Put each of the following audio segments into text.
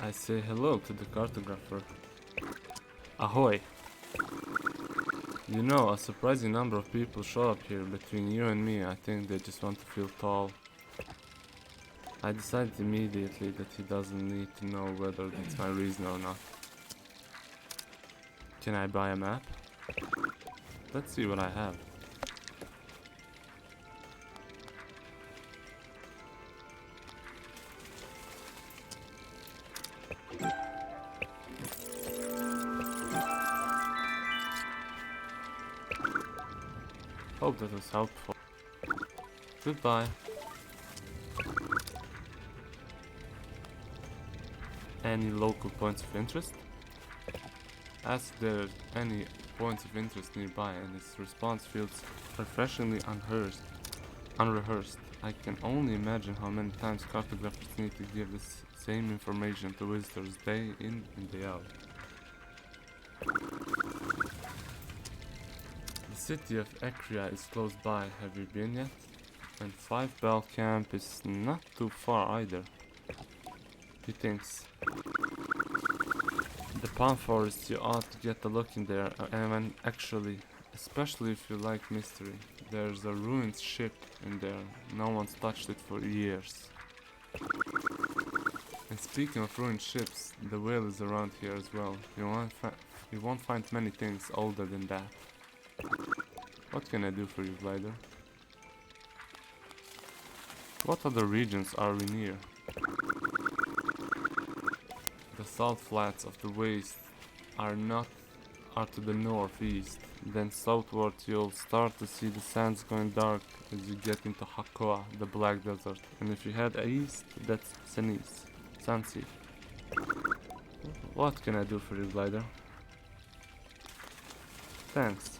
I say hello to the cartographer. Ahoy! You know, a surprising number of people show up here. Between you and me, I think they just want to feel tall. I decided immediately that he doesn't need to know whether that's my reason or not. Can I buy a map? Let's see what I have. Hope that was helpful. Goodbye. Any local points of interest? Ask if there are any points of interest nearby, and his response feels refreshingly unrehearsed. I can only imagine how many times cartographers need to give this same information to visitors day in and day out. The city of Ekria is close by. Have you been yet? And 5 Bell Camp is not too far either. He thinks. The palm forest, you ought to get a look in there, and actually, especially if you like mystery. There's a ruined ship in there. No one's touched it for years. And speaking of ruined ships, the whale is around here as well. You won't find many things older than that. What can I do for you, glider? What other regions are we near? The salt flats of the waste are to the northeast. Then southward you'll start to see the sands going dark as you get into Hakoa, the Black Desert. And if you head east, that's Sansi. What can I do for you, glider? Thanks.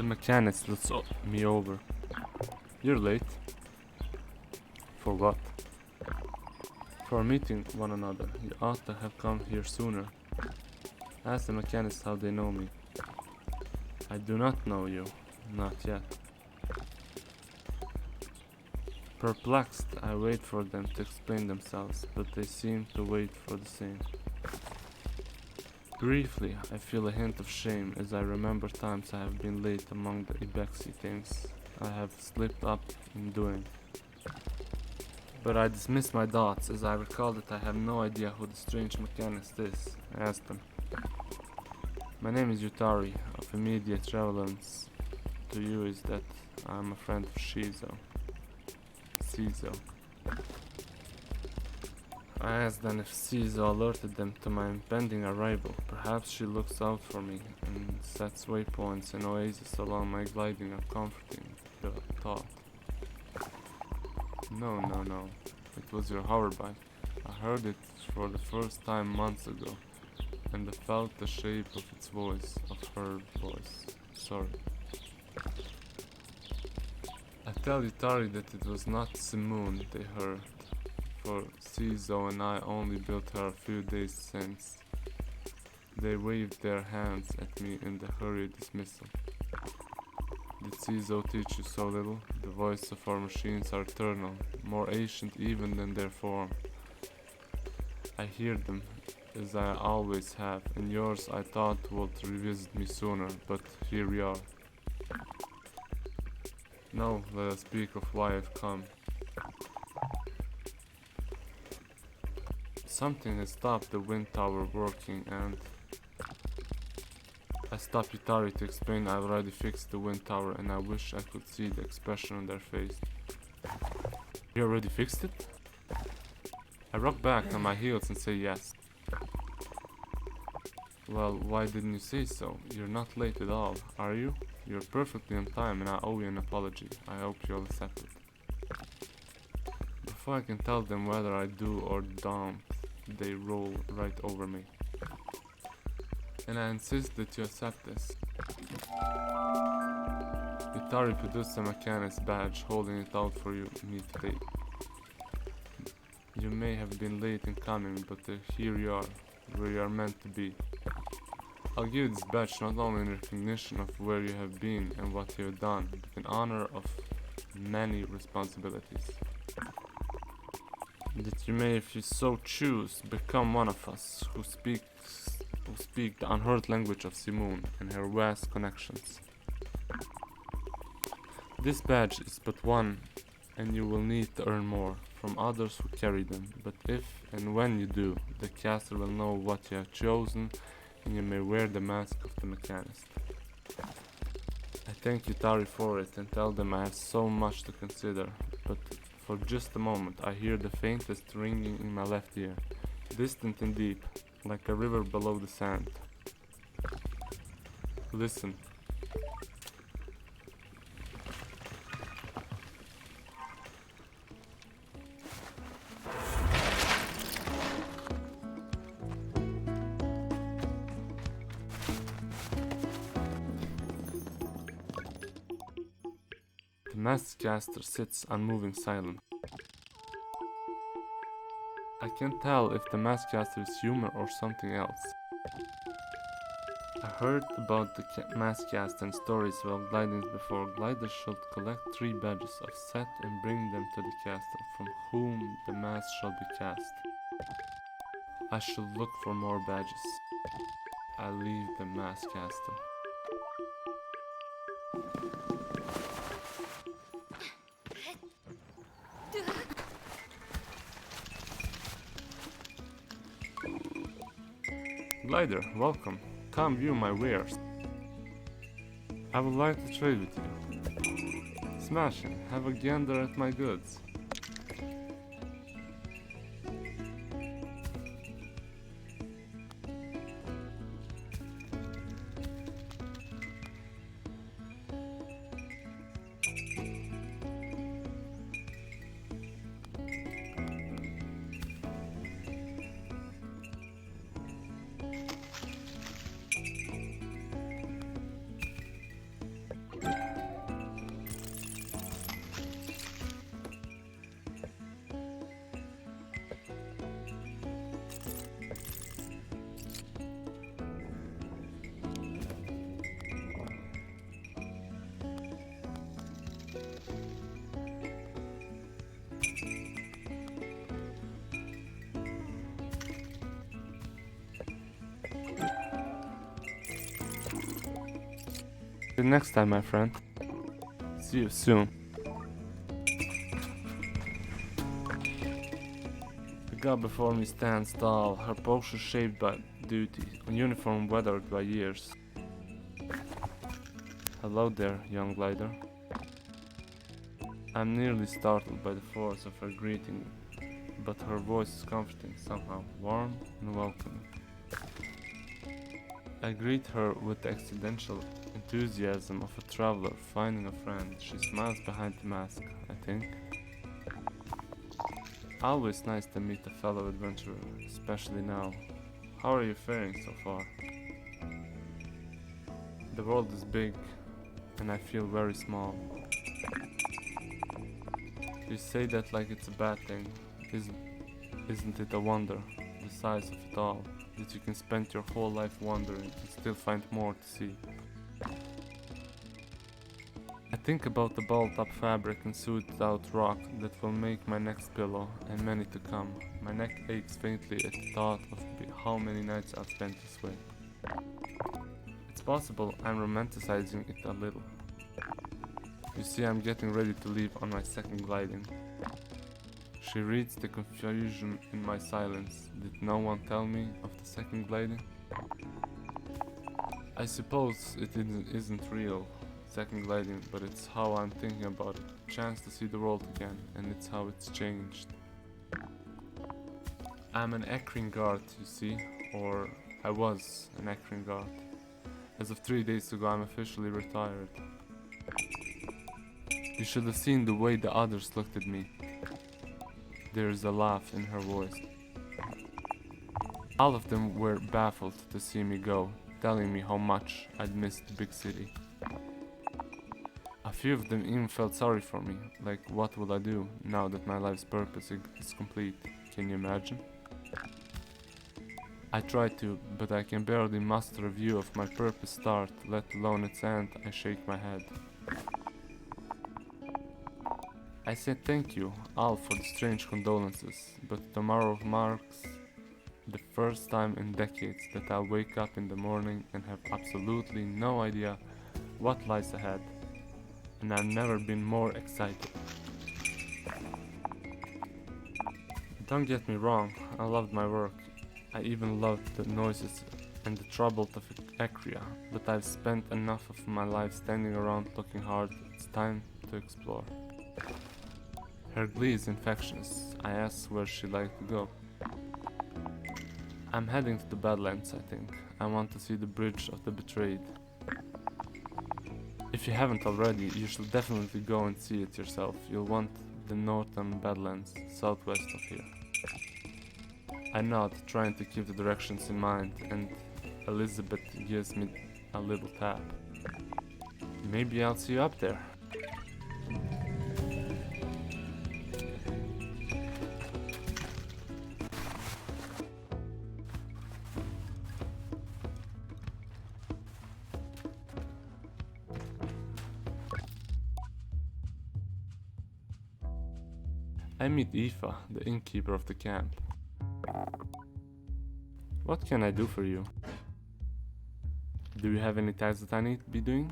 The mechanist looks me over. You're late. For what? For meeting one another. You ought to have come here sooner. Ask the mechanist how they know me. I do not know you. Not yet. Perplexed, I wait for them to explain themselves, but they seem to wait for the same. Briefly, I feel a hint of shame as I remember times I have been late among the Ibexi things I have slipped up in doing. But I dismiss my doubts as I recall that I have no idea who the strange mechanist is. I ask them. My name is Yutari. Of immediate relevance to you is that I am a friend of Shizo. I asked them if Shizo alerted them to my impending arrival. Perhaps she looks out for me and sets waypoints and oases along my gliding and comforting the thought. No. It was your hoverbike. I heard it for the first time months ago, and I felt the shape of its voice, of her voice. Sorry. I tell Yutari that it was not Simoon they heard, for Shizo and I only built her a few days since. They waved their hands at me in the hurried dismissal. Did Shizo teach you so little? The voices of our machines are eternal, more ancient even than their form. I hear them, as I always have, and yours I thought would revisit me sooner, but here we are. Now let us speak of why I've come. Something has stopped the wind tower working and I stopped Yutari to explain I already fixed the wind tower and I wish I could see the expression on their face. You already fixed it? I rock back on my heels and say yes. Well, why didn't you say so? You're not late at all, are you? You're perfectly on time and I owe you an apology. I hope you'll accept it. Before I can tell them whether I do or don't, they roll right over me. And I insist that you accept this. Yutari produced a mechanist badge, holding it out for me to take. You may have been late in coming, but here you are, where you are meant to be. I'll give you this badge not only in recognition of where you have been and what you have done, but in honor of many responsibilities. That you may, if you so choose, become one of us who speak the unheard language of Simoon and her vast connections. This badge is but one, and you will need to earn more from others who carry them, but if and when you do, the caster will know what you have chosen and you may wear the mask of the mechanist. I thank Yutari for it and tell them I have so much to consider, but for just a moment I hear the faintest ringing in my left ear, distant and deep, like a river below the sand. Listen. The masked caster sits unmoving silent. I can't tell if the masked caster is human or something else. I heard about the masked caster and stories about glidings before. Gliders should collect 3 badges of set and bring them to the caster, from whom the mask shall be cast. I should look for more badges. I leave the masked caster. Glider, welcome. Come view my wares. I would like to trade with you. Smashing, have a gander at my goods. See you next time, my friend. See you soon. The girl before me stands tall, her posture shaped by duty, a uniform weathered by years. Hello there, young glider. I'm nearly startled by the force of her greeting, but her voice is comforting, somehow warm and welcoming. I greet her with the accidental enthusiasm of a traveler finding a friend. She smiles behind the mask, I think. Always nice to meet a fellow adventurer, especially now. How are you faring so far? The world is big, and I feel very small. You say that like it's a bad thing. Isn't it a wonder, the size of it all, that you can spend your whole life wandering and still find more to see? I think about the balled-up fabric and soothed-out rock that will make my next pillow, and many to come. My neck aches faintly at the thought of how many nights I've spent this way. It's possible I'm romanticizing it a little. You see, I'm getting ready to leave on my second gliding. She reads the confusion in my silence. Did no one tell me of the second gliding? I suppose it isn't real, second gliding, but it's how I'm thinking about it. Chance to see the world again, and it's how it's changed. I'm an Akron guard, you see, or I was an Akron guard. As of 3 days ago, I'm officially retired. You should have seen the way the others looked at me. There is a laugh in her voice. All of them were baffled to see me go, telling me how much I'd missed the big city. A few of them even felt sorry for me, like what will I do now that my life's purpose is complete? Can you imagine? I try to, but I can barely muster a view of my purpose start, let alone its end. I shake my head. I said thank you, all, for the strange condolences, but tomorrow marks the first time in decades that I'll wake up in the morning and have absolutely no idea what lies ahead, and I've never been more excited. Don't get me wrong, I loved my work. I even loved the noises and the trouble of Acria, but I've spent enough of my life standing around looking hard. It's time to explore. Her glee is infectious. I asked where she'd like to go. I'm heading to the Badlands, I think. I want to see the Bridge of the Betrayed. If you haven't already, you should definitely go and see it yourself. You'll want the northern Badlands, southwest of here. I nod, trying to keep the directions in mind, and Elizabeth gives me a little tap. Maybe I'll see you up there. I meet Aoife, the innkeeper of the camp. What can I do for you? Do you have any tasks that I need to be doing?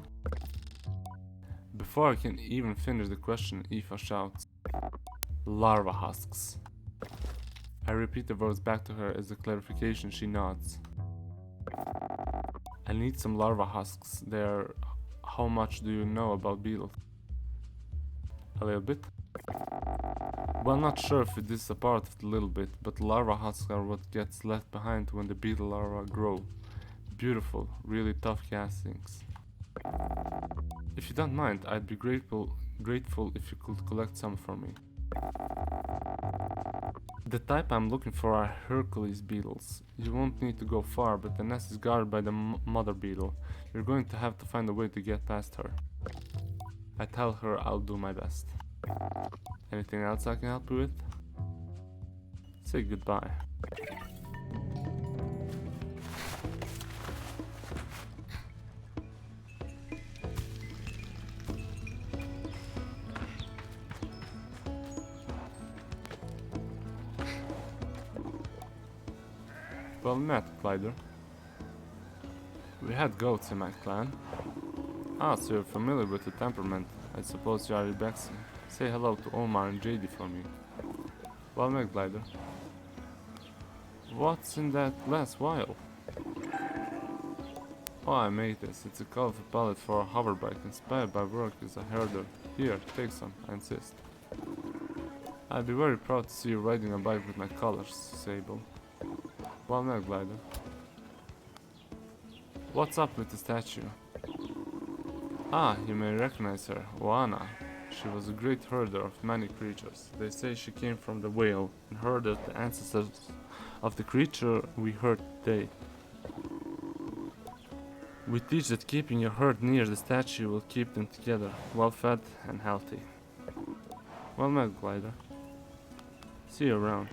Before I can even finish the question, Aoife shouts, "Larva husks." I repeat the words back to her as a clarification. She nods. I need some larva husks. How much do you know about beetles? A little bit. Well, not sure if this is a part of the little bit, but larva husks are what gets left behind when the beetle larvae grow. Beautiful, really tough castings. If you don't mind, I'd be grateful if you could collect some for me. The type I'm looking for are Hercules beetles. You won't need to go far, but the nest is guarded by the mother beetle. You're going to have to find a way to get past her. I tell her I'll do my best. Anything else I can help you with? Say goodbye. Well met, Glider. We had goats in my clan. Ah, so you're familiar with the temperament. I suppose you are Rebexi. Say hello to Omar and JD for me. Well met, Glider. What's in that glass vial? Oh, I made this. It's a colorful palette for a hoverbike inspired by work as a herder. Here, take some, I insist. I'd be very proud to see you riding a bike with my colors, Sable. Well met, Glider. What's up with the statue? Ah, you may recognize her, Oana. She was a great herder of many creatures. They say she came from the whale and herded the ancestors of the creature we herd today. We teach that keeping your herd near the statue will keep them together, well fed and healthy. Well met, Glider. See you around.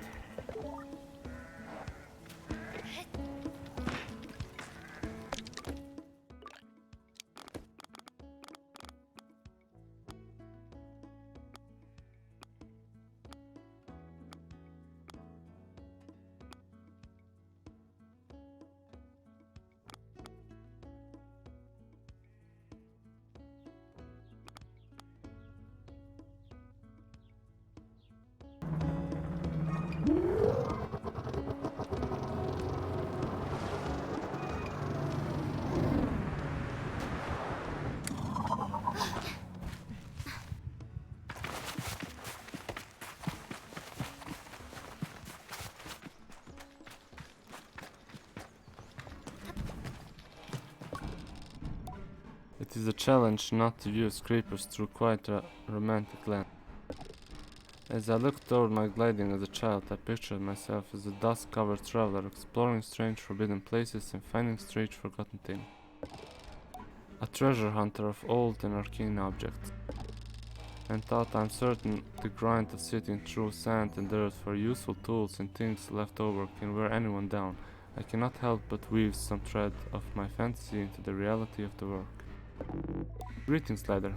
It is a challenge not to view scrapers through quite a romantic lens. As I looked toward my gliding as a child, I pictured myself as a dust-covered traveler exploring strange forbidden places and finding strange forgotten things. A treasure hunter of old and arcane objects. And thought I'm certain the grind of sitting through sand and dirt for useful tools and things left over can wear anyone down. I cannot help but weave some thread of my fantasy into the reality of the work. Greetings, Ladder.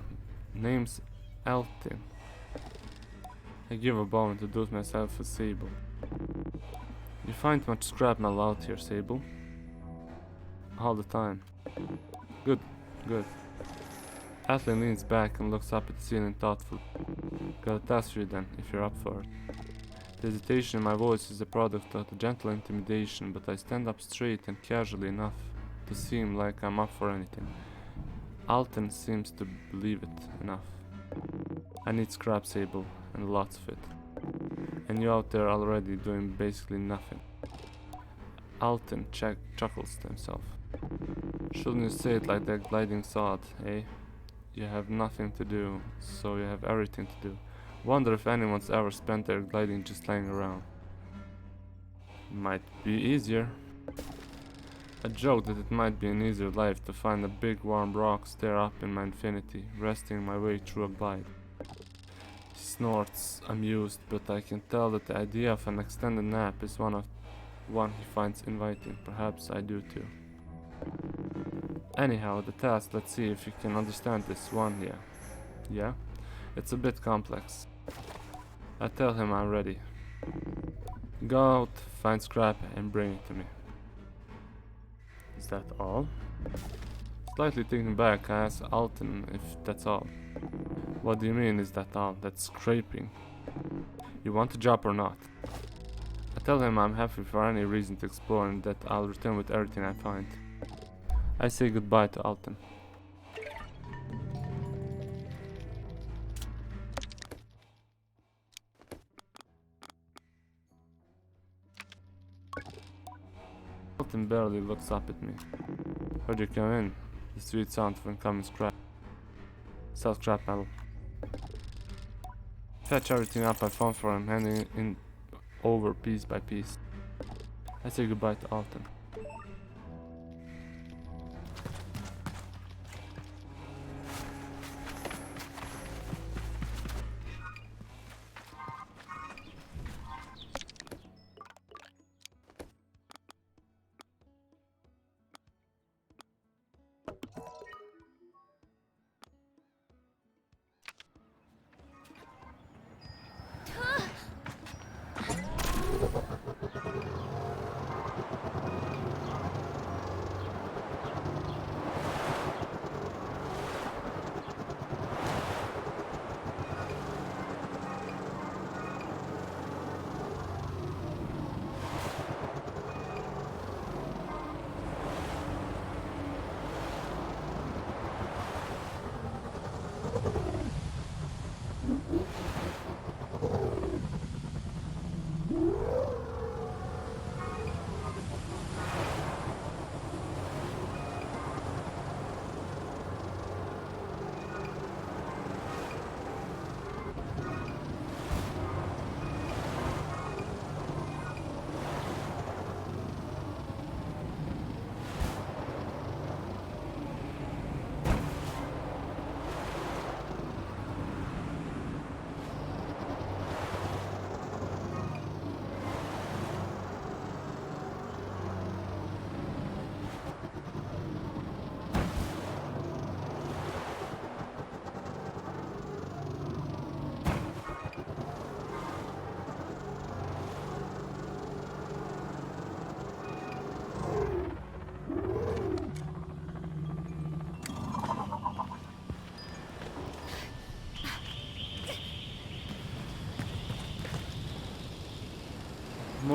Name's Eltin. I give a bow and introduce myself as Sable. You find much scrap metal out here, Sable? All the time. Good, good. Atlin leans back and looks up at the ceiling thoughtfully. Got a task for you then, if you're up for it. The hesitation in my voice is a product of the gentle intimidation, but I stand up straight and casually enough to seem like I'm up for anything. Alton seems to believe it enough. I need scrap, Sable, and lots of it. And you out there already doing basically nothing. Alton chuckles to himself. Shouldn't you say it like that gliding sod, eh? You have nothing to do, so you have everything to do. Wonder if anyone's ever spent their gliding just laying around. Might be easier. I joke that it might be an easier life to find a big warm rock stare up in my infinity, resting my way through a glide. He snorts, amused, but I can tell that the idea of an extended nap is one he finds inviting. Perhaps I do too. Anyhow, the task, let's see if you can understand this one here. Yeah? It's a bit complex. I tell him I'm ready. Go out, find scrap, and bring it to me. Is that all? Slightly taken back, I ask Alton if that's all. What do you mean, is that all? That's scraping. You want the job or not? I tell him I'm happy for any reason to explore and that I'll return with everything I find. I say goodbye to Alton. Alton barely looks up at me. Heard you come in. The sweet sound of incoming scrap. Sell scrap metal. Fetch everything up I found for him, handing it over piece by piece. I say goodbye to Alton.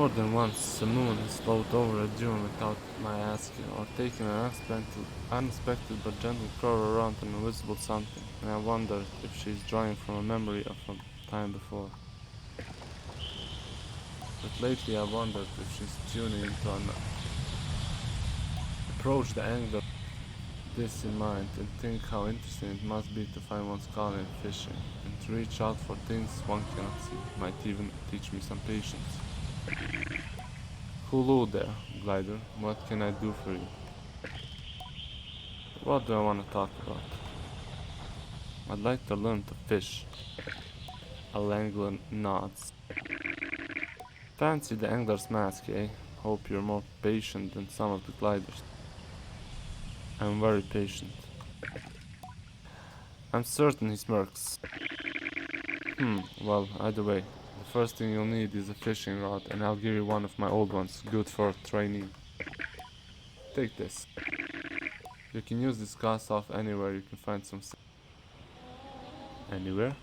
More than once, the moon has flowed over a dune without my asking, or taken an unexpected but gentle curve around an invisible something, and I wondered if she is drawing from a memory of a time before. But lately I wondered if she's tuning into an approach the angle this in mind and think how interesting it must be to find one's calling in fishing, and to reach out for things one cannot see, might even teach me some patience. Hello there, glider. What can I do for you? What do I want to talk about? I'd like to learn to fish. Alangler nods. Fancy the angler's mask, eh? Hope you're more patient than some of the gliders. I'm very patient. I'm certain he smirks. Well, either way, the first thing you'll need is a fishing rod, and I'll give you one of my old ones, good for a trainee. Take this. You can use this cast off anywhere you can find some. Anywhere?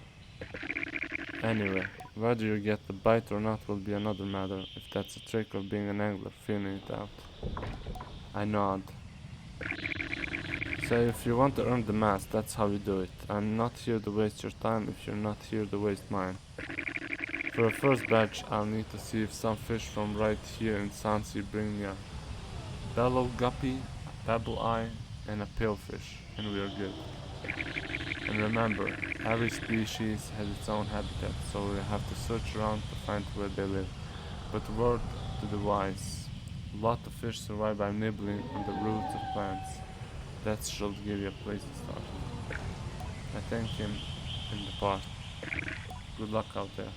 Anywhere. Whether you get the bite or not will be another matter, if that's a trick of being an angler, feeling it out. I nod. So if you want to earn the mask, that's how you do it. I'm not here to waste your time if you're not here to waste mine. For a first batch, I'll need to see if some fish from right here in Sansi bring me a bellow guppy, a pebble eye, and a palefish, and we are good. And remember, every species has its own habitat, so we have to search around to find where they live. But word to the wise, a lot of fish survive by nibbling on the roots of plants. That should give you a place to start. I thank him in the past. Good luck out there.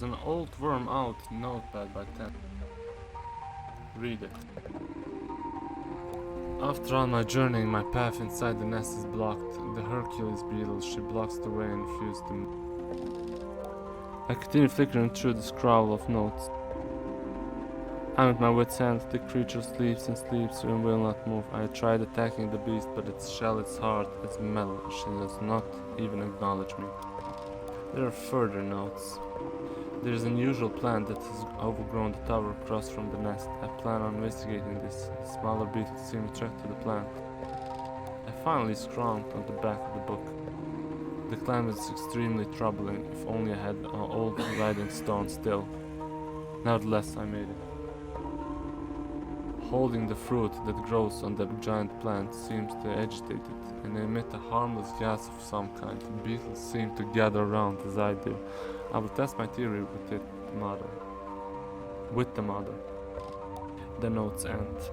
There's an old worm out notepad by 10. Read it. After all my journeying, my path inside the nest is blocked. The Hercules beetle, she blocks the way and refuses to move. I continue flickering through the scrawl of notes. I'm at my wit's end. The creature sleeps and sleeps and will not move. I tried attacking the beast, but its shell is hard as metal. She does not even acknowledge me. There are further notes. There is an unusual plant that has overgrown the tower across from the nest. I plan on investigating this. Smaller beetles seem attracted to the plant. I finally scrawled on the back of the book. The climate is extremely troubling. If only I had an old writing stone still. Nevertheless, I made it. Holding the fruit that grows on the giant plant seems to agitate it, and I emit a harmless gas of some kind. The beetles seem to gather around as I do. I will test my theory with the mother. The notes end.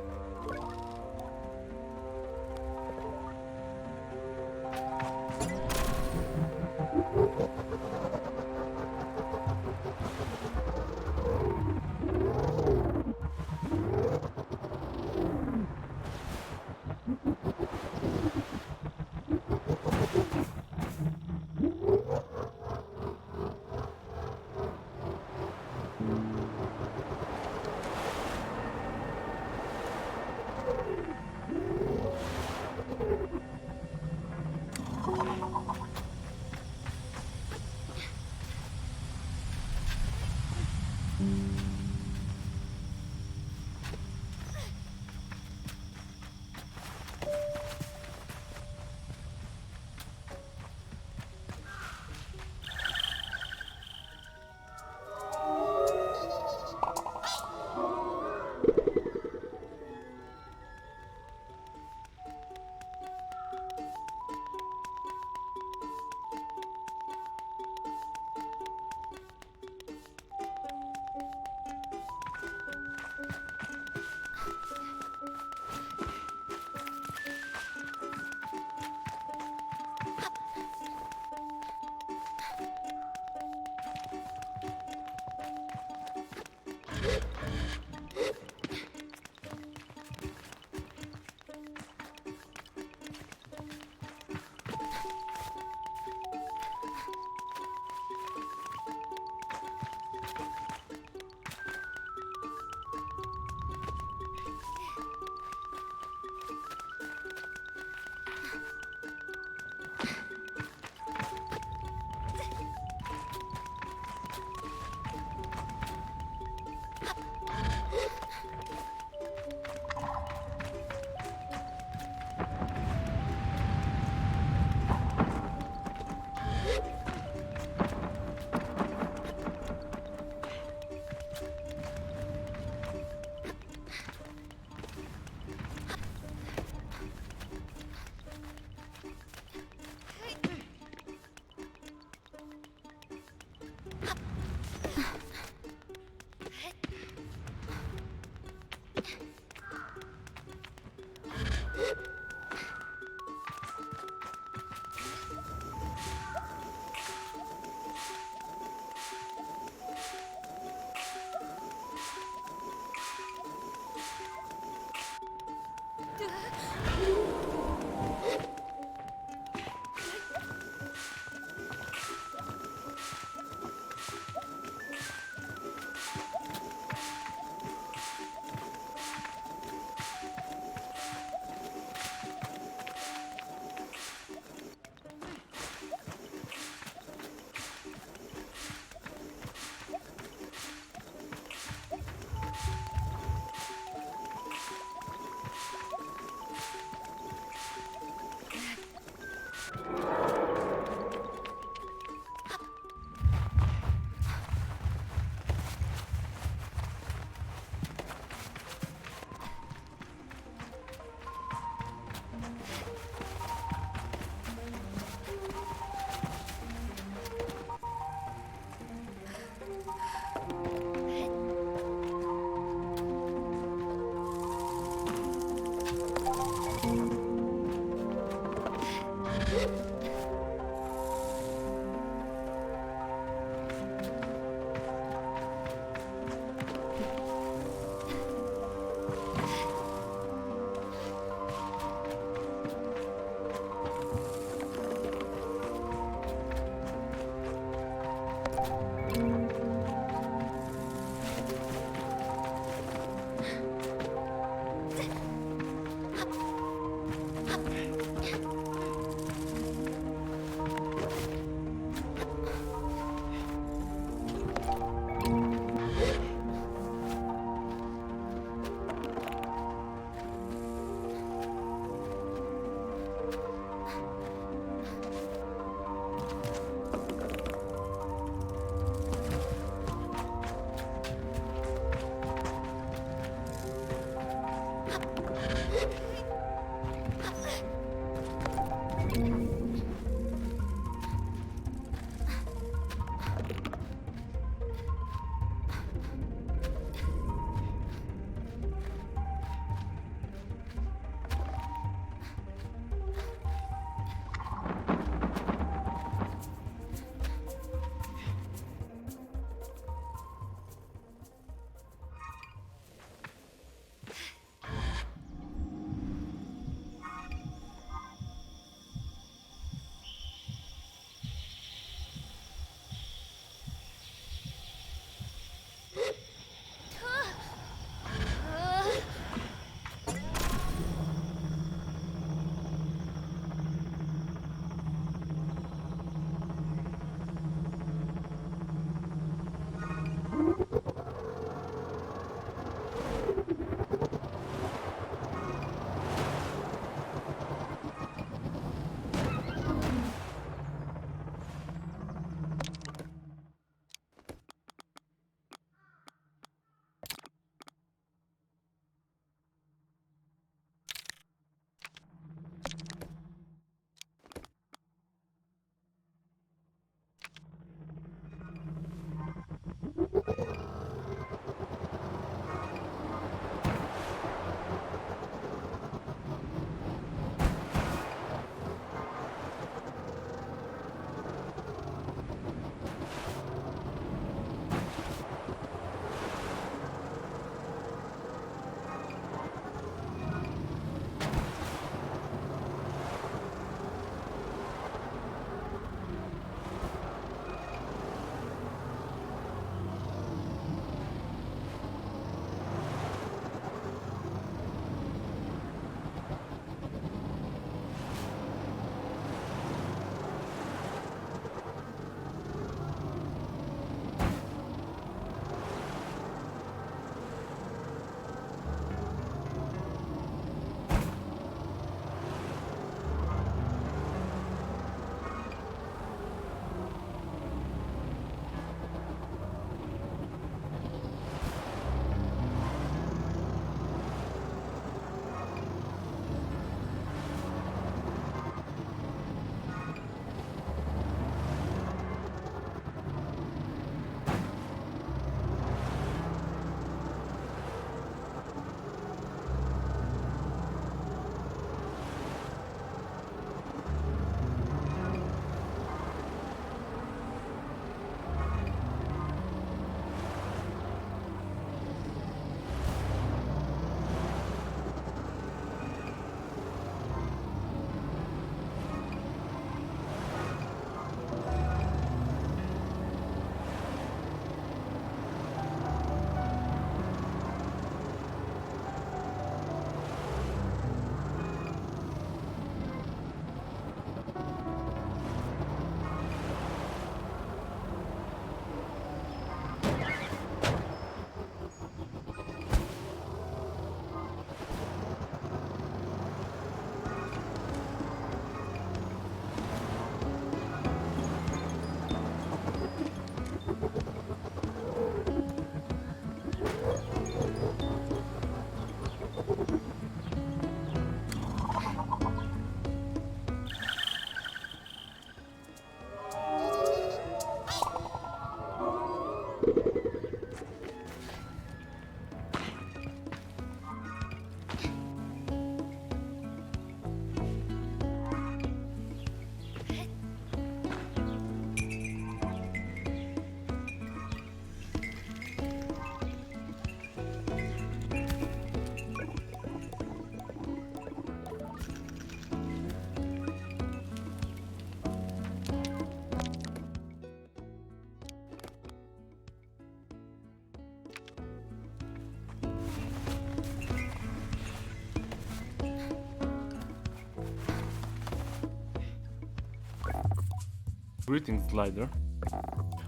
Greetings, glider.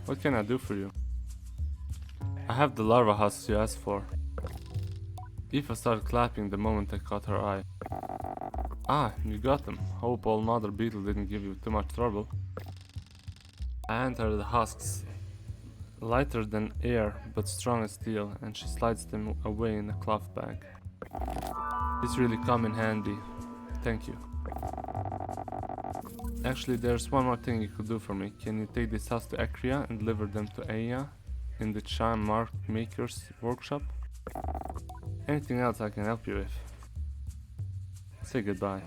What can I do for you? I have the larva husks you asked for. Eva started clapping the moment I caught her eye. Ah, you got them. Hope old Mother Beetle didn't give you too much trouble. I entered the husks, lighter than air but strong as steel, and she slides them away in a cloth bag. This really come in handy. Thank you. Actually, there's one more thing you could do for me. Can you take this house to Acria and deliver them to Aya in the Chime Mark Maker's workshop? Anything else I can help you with? Say goodbye.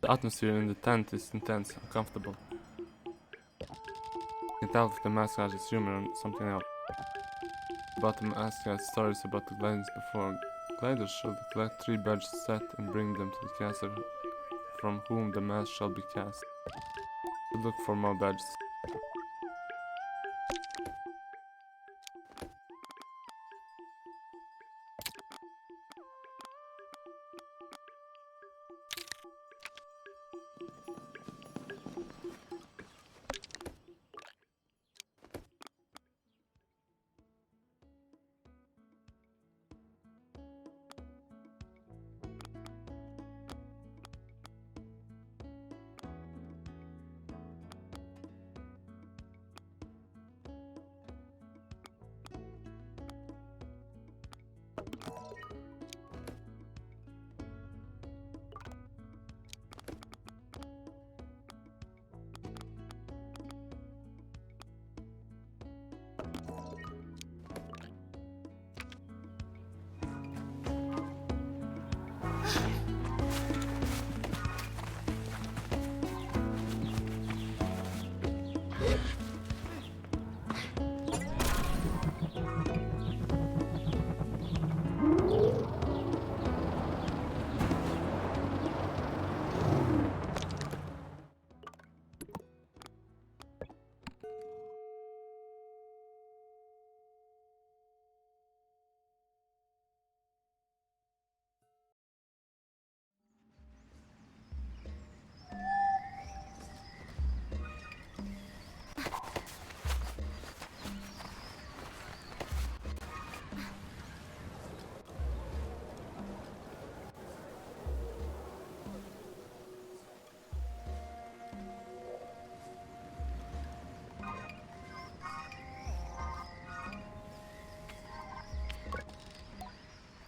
The atmosphere in the tent is intense, uncomfortable. You can tell if the mascot is human or something else. But the mascot stories about the gliders before. Gliders should collect 3 badges set and bring them to the caster from whom the mask shall be cast. Look for more badges.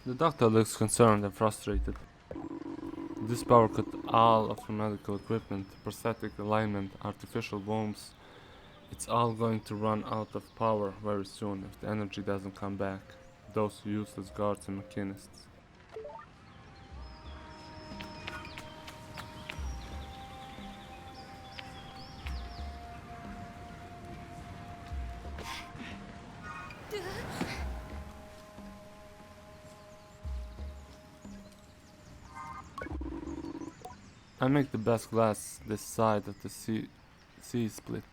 The doctor looks concerned and frustrated. This power cut all of her medical equipment, prosthetic alignment, artificial wombs. It's all going to run out of power very soon if the energy doesn't come back. Those useless guards and machinists. I make the best glass this side of the sea split.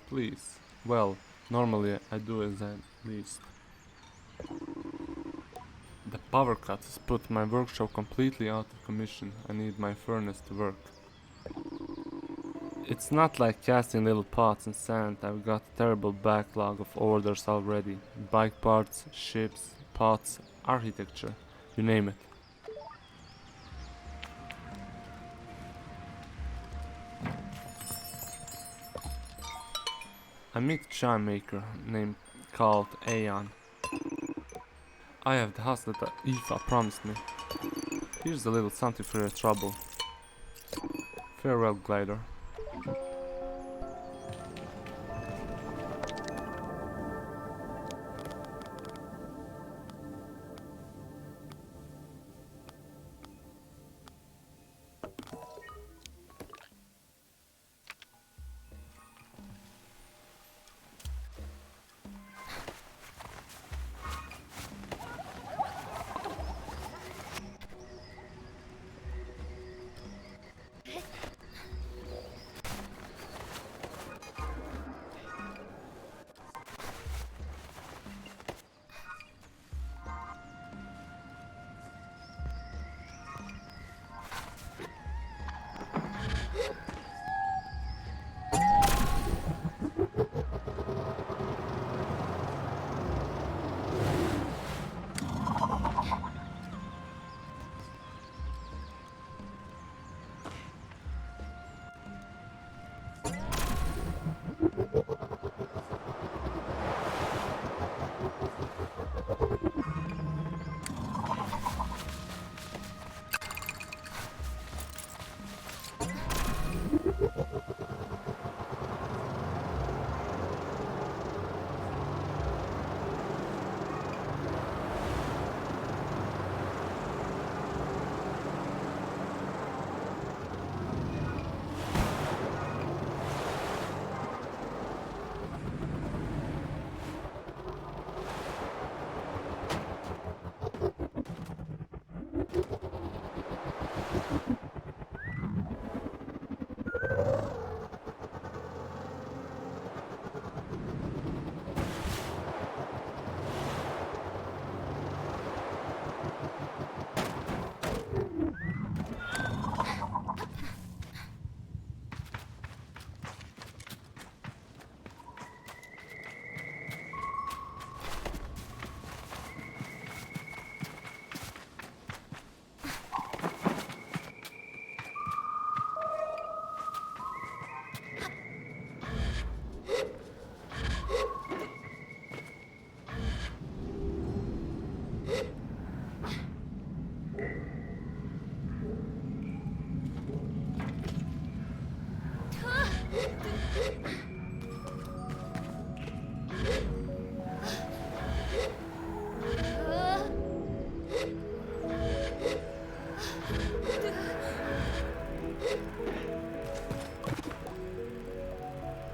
Please. Well, normally I do as at least. The power cut has put my workshop completely out of commission. I need my furnace to work. It's not like casting little pots in sand. I've got a terrible backlog of orders already. Bike parts, ships, pots, architecture, you name it. I meet a chime maker named called Aeon. I have the house that Aoife promised me. Here's a little something for your trouble. Farewell, glider.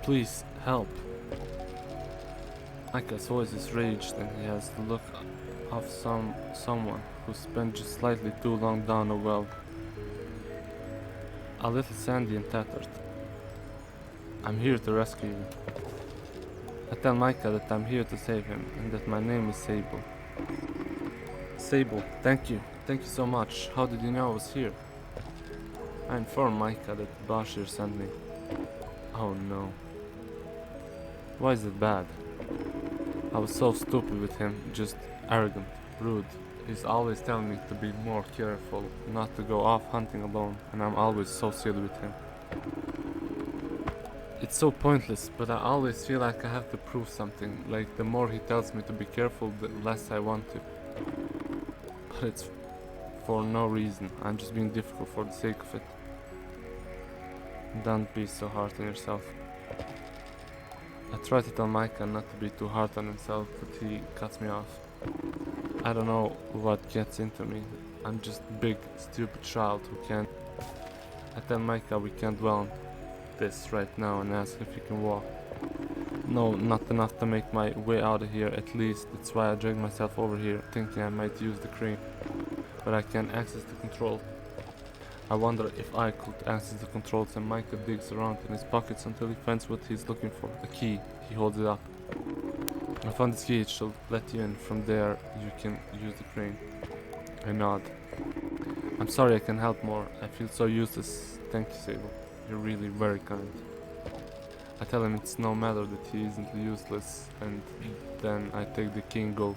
Please, help. Micah's voice is raged and he has the look of someone who spent just slightly too long down a well. A little sandy and tattered. I'm here to rescue you. I tell Micah that I'm here to save him and that my name is Sable. Sable, thank you. Thank you so much. How did you know I was here? I informed Micah that Bashir sent me. Oh no. Why is it bad? I was so stupid with him, just arrogant, rude. He's always telling me to be more careful, not to go off hunting alone, and I'm always so silly with him. It's so pointless, but I always feel like I have to prove something, like the more he tells me to be careful, the less I want to. But it's for no reason, I'm just being difficult for the sake of it. Don't be so hard on yourself. I try to tell Micah not to be too hard on himself, but he cuts me off. I don't know what gets into me. I'm just a big, stupid child who can't... I tell Micah we can't dwell on this right now and ask if he can walk. No, not enough to make my way out of here, at least. That's why I dragged myself over here, thinking I might use the crane. But I can't access the control. I wonder if I could access the controls, and Micah digs around in his pockets until he finds what he's looking for. A key. He holds it up. I found this key, it should let you in. From there, you can use the crane. I nod. I'm sorry I can help more. I feel so useless. Thank you, Sable. You're really very kind. I tell him it's no matter that he isn't useless, and then I take the key and go.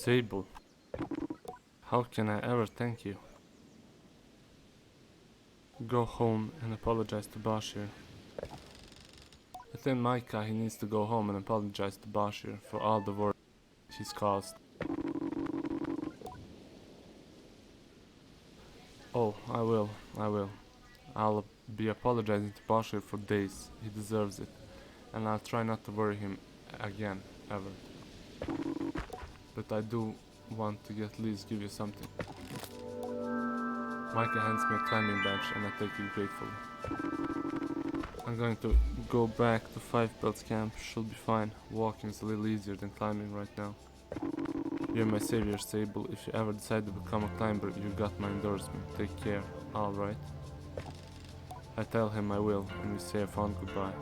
Sable, how can I ever thank you? go home and apologize to Bashir. Within Micah, he needs to go home and apologize to Bashir for all the work he's caused. Oh, I will. I'll be apologizing to Bashir for days. He deserves it. And I'll try not to worry him again, ever. But I do want to at least give you something. Micah hands me a climbing bench and I take it gratefully. I'm going to go back to 5 Belts camp. Should be fine. Walking is a little easier than climbing right now. You're my savior, Sable. If you ever decide to become a climber, you got my endorsement. Take care. Alright. I tell him I will, and we say a fond goodbye.